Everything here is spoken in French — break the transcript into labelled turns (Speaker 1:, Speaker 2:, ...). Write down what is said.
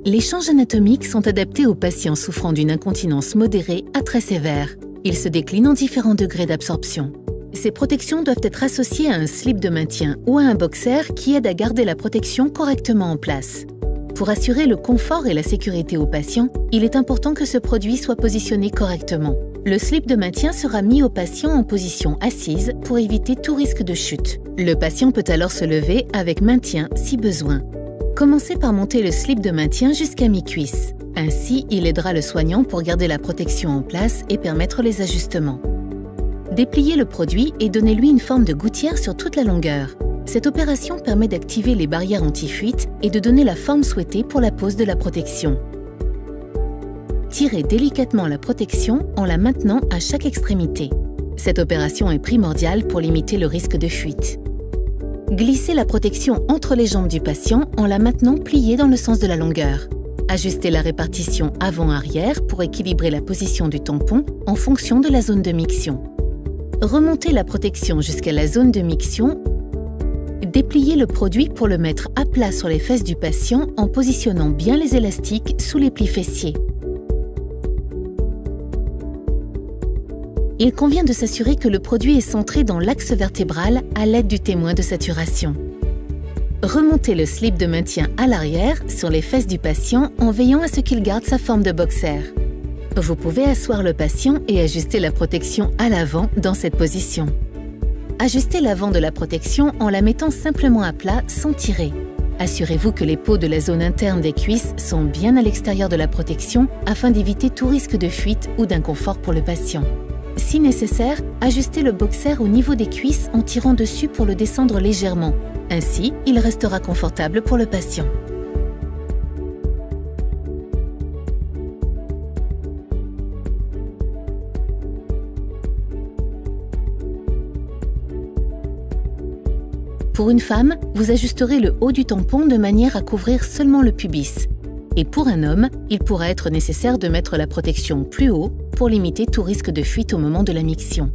Speaker 1: Les changes anatomiques sont adaptés aux patients souffrant d'une incontinence modérée à très sévère. Ils se déclinent en différents degrés d'absorption. Ces protections doivent être associées à un slip de maintien ou à un boxer qui aide à garder la protection correctement en place. Pour assurer le confort et la sécurité au patient, il est important que ce produit soit positionné correctement. Le slip de maintien sera mis au patient en position assise pour éviter tout risque de chute. Le patient peut alors se lever avec maintien si besoin. Commencez par monter le slip de maintien jusqu'à mi-cuisse. Ainsi, il aidera le soignant pour garder la protection en place et permettre les ajustements. Dépliez le produit et donnez-lui une forme de gouttière sur toute la longueur. Cette opération permet d'activer les barrières anti-fuite et de donner la forme souhaitée pour la pose de la protection. Tirez délicatement la protection en la maintenant à chaque extrémité. Cette opération est primordiale pour limiter le risque de fuite. Glissez la protection entre les jambes du patient en la maintenant pliée dans le sens de la longueur. Ajustez la répartition avant-arrière pour équilibrer la position du tampon en fonction de la zone de miction. Remontez la protection jusqu'à la zone de miction. Dépliez le produit pour le mettre à plat sur les fesses du patient en positionnant bien les élastiques sous les plis fessiers. Il convient de s'assurer que le produit est centré dans l'axe vertébral à l'aide du témoin de saturation. Remontez le slip de maintien à l'arrière sur les fesses du patient en veillant à ce qu'il garde sa forme de boxer. Vous pouvez asseoir le patient et ajuster la protection à l'avant dans cette position. Ajustez l'avant de la protection en la mettant simplement à plat sans tirer. Assurez-vous que les peaux de la zone interne des cuisses sont bien à l'extérieur de la protection afin d'éviter tout risque de fuite ou d'inconfort pour le patient. Si nécessaire, ajustez le boxer au niveau des cuisses en tirant dessus pour le descendre légèrement. Ainsi, il restera confortable pour le patient. Pour une femme, vous ajusterez le haut du tampon de manière à couvrir seulement le pubis. Et pour un homme, il pourra être nécessaire de mettre la protection plus haut pour limiter tout risque de fuite au moment de la miction.